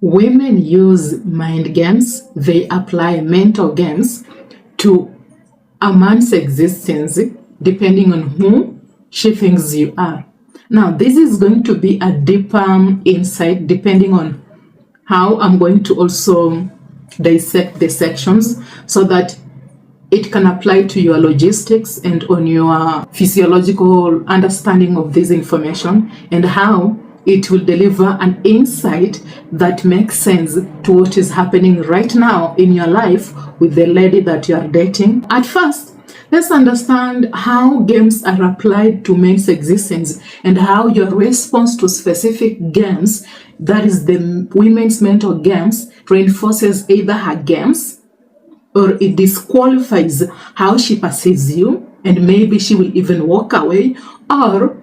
women use mind games. They apply mental games to a man's existence depending on who she thinks you are. Now, this is going to be a deeper insight depending on how I'm going to also dissect the sections so that it can apply to your logistics and on your physiological understanding of this information, and how it will deliver an insight that makes sense to what is happening right now in your life with the lady that you are dating. At first, let's understand how games are applied to men's existence and how your response to specific games, that is the women's mental games, reinforces either her games or it disqualifies how she perceives you, and maybe she will even walk away, or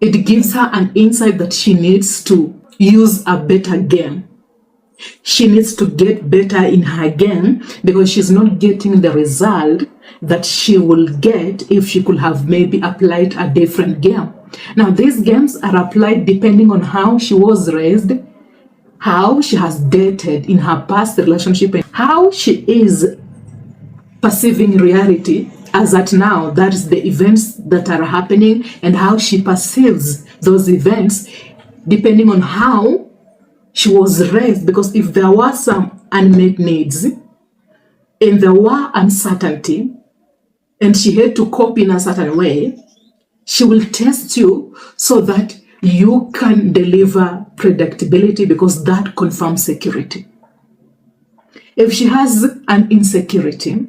it gives her an insight that she needs to use a better game. She needs to get better in her game because she's not getting the result that she will get if she could have maybe applied a different game. Now, these games are applied depending on how she was raised, how she has dated in her past relationship, and how she is perceiving reality as at now. That is the events that are happening and how she perceives those events depending on how she was raised. Because if there were some unmet needs and there were uncertainty and she had to cope in a certain way, she will test you so that you can deliver predictability, because that confirms security. If she has an insecurity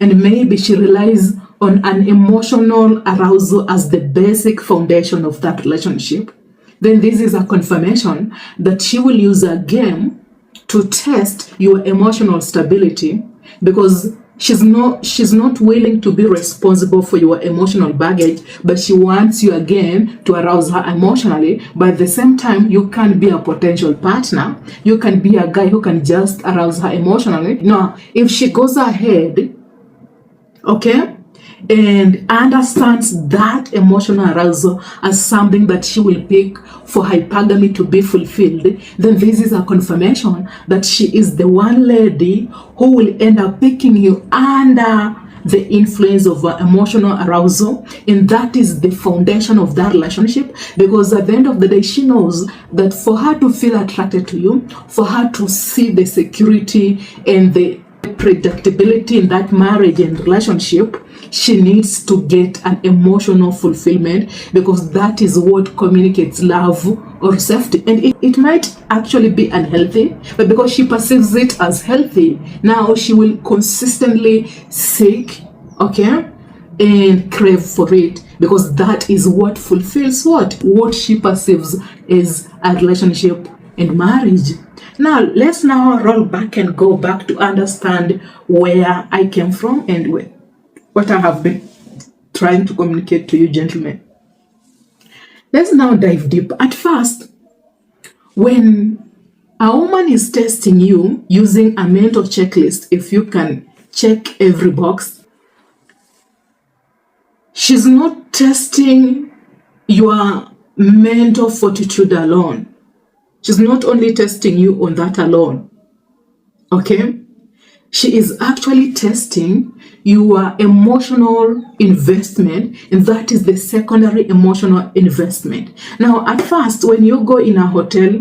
and maybe she relies on an emotional arousal as the basic foundation of that relationship, then this is a confirmation that she will use a game to test your emotional stability, because she's not willing to be responsible for your emotional baggage, but she wants you again to arouse her emotionally. But at the same time, you can be a potential partner. You can be a guy who can just arouse her emotionally. Now, if she goes ahead, okay, and understands that emotional arousal as something that she will pick for hypergamy to be fulfilled, then this is a confirmation that she is the one lady who will end up picking you under the influence of emotional arousal, and that is the foundation of that relationship. Because at the end of the day, she knows that for her to feel attracted to you, for her to see the security and the predictability in that marriage and relationship, she needs to get an emotional fulfillment, because that is what communicates love or safety. And it might actually be unhealthy, but because she perceives it as healthy, now she will consistently seek, okay, and crave for it, because that is what fulfills what she perceives is a relationship and marriage. Now, let's now roll back and go back to understand where I came from and what I have been trying to communicate to you, gentlemen. Let's now dive deep. At first, when a woman is testing you using a mental checklist, if you can check every box, she's not testing your mental fortitude alone. She's not only testing you on that alone, okay? She is actually testing your emotional investment, and that is the secondary emotional investment. Now, at first, when you go in a hotel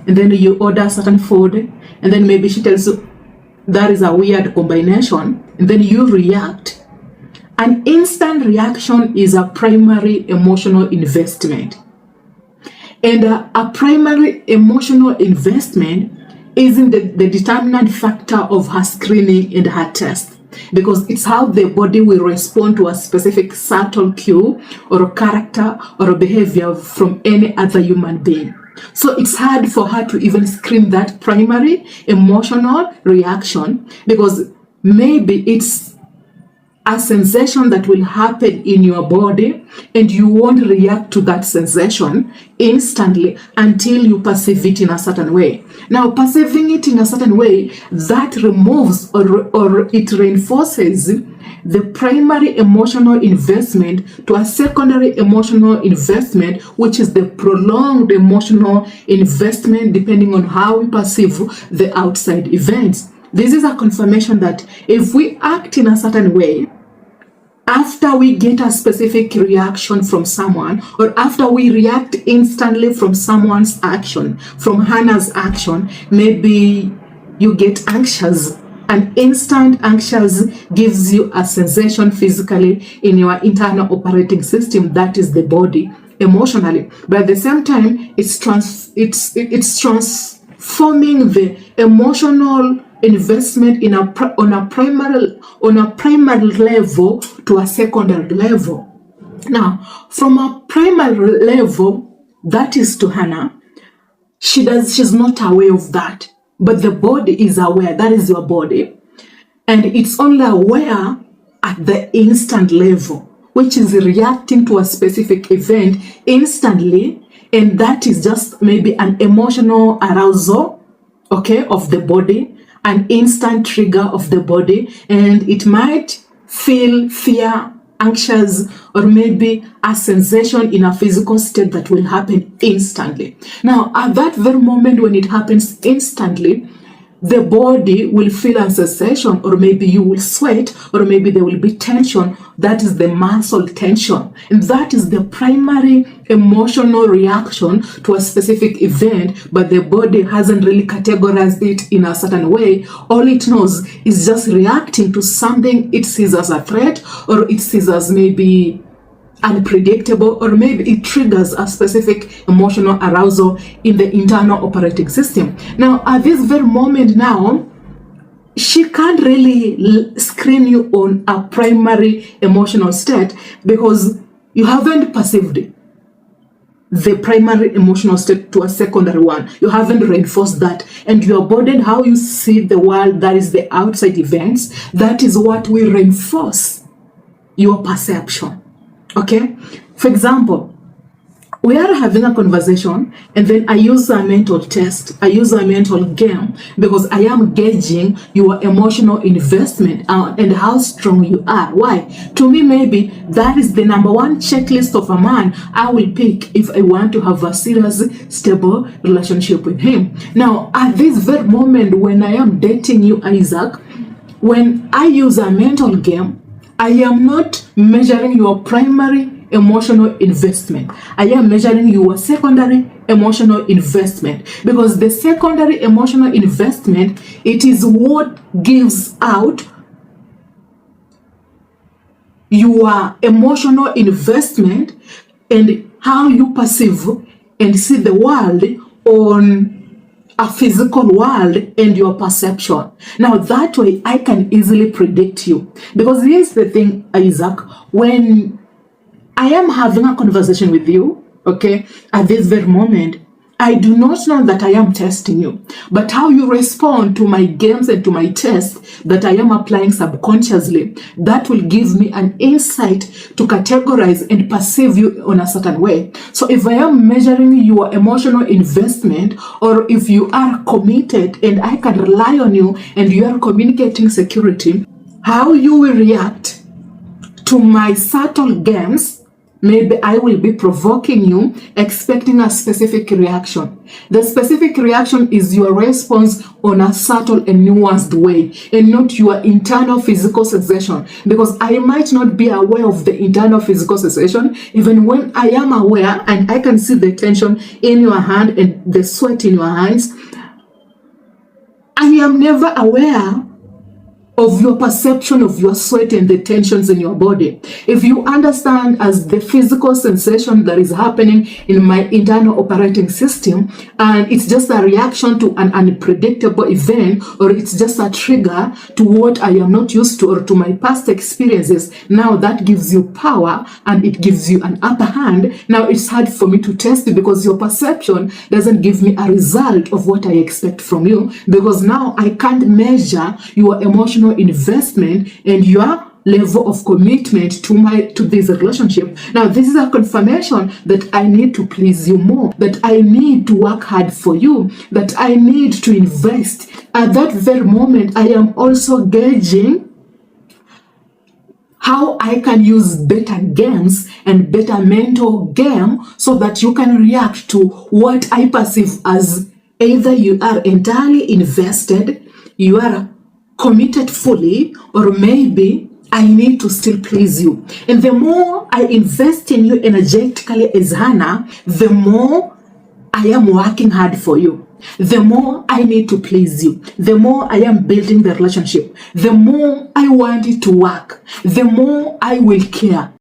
and then you order certain food, and then maybe she tells you that is a weird combination, and then you react, an instant reaction is a primary emotional investment. And a primary emotional investment isn't the determinant factor of her screening and her test, because it's how the body will respond to a specific subtle cue or a character or a behavior from any other human being. So it's hard for her to even screen that primary emotional reaction, because maybe it's a sensation that will happen in your body, and you won't react to that sensation instantly until you perceive it in a certain way. Now, perceiving it in a certain way, that removes or it reinforces the primary emotional investment to a secondary emotional investment, which is the prolonged emotional investment depending on how we perceive the outside events. This is a confirmation that if we act in a certain way, after we get a specific reaction from someone, or after we react instantly from someone's action, from Hannah's action, maybe you get anxious. An instant anxious gives you a sensation physically in your internal operating system, that is the body, emotionally. But at the same time, it's transforming the emotional investment on a primary level to a secondary level. Now, from a primary level, that is to Hannah, she's not aware of that, but the body is aware. That is your body, and it's only aware at the instant level, which is reacting to a specific event instantly, and that is just maybe an emotional arousal, okay, of the body, an instant trigger of the body, and it might feel fear, anxious, or maybe a sensation in a physical state that will happen instantly. Now, at that very moment when it happens instantly, the body will feel a sensation, or maybe you will sweat, or maybe there will be tension. That is the muscle tension. And that is the primary emotional reaction to a specific event, but the body hasn't really categorized it in a certain way. All it knows is just reacting to something it sees as a threat, or it sees as maybe unpredictable, or maybe it triggers a specific emotional arousal in the internal operating system. Now, at this very moment now, she can't really screen you on a primary emotional state because you haven't perceived the primary emotional state to a secondary one. You haven't reinforced that, and your body, how you see the world, that is the outside events, that is what will reinforce your perception. Okay, for example, we are having a conversation, and then I use a mental test, I use a mental game, because I am gauging your emotional investment and how strong you are. Why? To me, maybe that is the number one checklist of a man I will pick if I want to have a serious, stable relationship with him. Now, at this very moment when I am dating you, Isaac, when I use a mental game, I am not measuring your primary emotional investment. I am measuring your secondary emotional investment, because the secondary emotional investment, it is what gives out your emotional investment and how you perceive and see the world on a physical world and your perception. Now, that way I can easily predict you. Because here's the thing, Isaac, when I am having a conversation with you, okay, at this very moment, I do not know that I am testing you, but how you respond to my games and to my tests that I am applying subconsciously, that will give me an insight to categorize and perceive you on a certain way. So if I am measuring your emotional investment, or if you are committed and I can rely on you and you are communicating security, how you will react to my subtle games, maybe I will be provoking you, expecting a specific reaction. The specific reaction is your response on a subtle and nuanced way, and not your internal physical sensation. Because I might not be aware of the internal physical sensation, even when I am aware and I can see the tension in your hand and the sweat in your hands. I am never aware of your perception of your sweat and the tensions in your body. If you understand as the physical sensation that is happening in my internal operating system, and it's just a reaction to an unpredictable event, or it's just a trigger to what I am not used to or to my past experiences, now that gives you power and it gives you an upper hand. Now it's hard for me to test it because your perception doesn't give me a result of what I expect from you, because now I can't measure your emotional investment and your level of commitment to this relationship. Now, this is a confirmation that I need to please you more, that I need to work hard for you, that I need to invest. At that very moment, I am also gauging how I can use better games and better mental game so that you can react to what I perceive as either you are entirely invested, you are committed fully, or maybe I need to still please you. And the more I invest in you energetically as Hannah, the more I am working hard for you. The more I need to please you, the more I am building the relationship, the more I want it to work, the more I will care,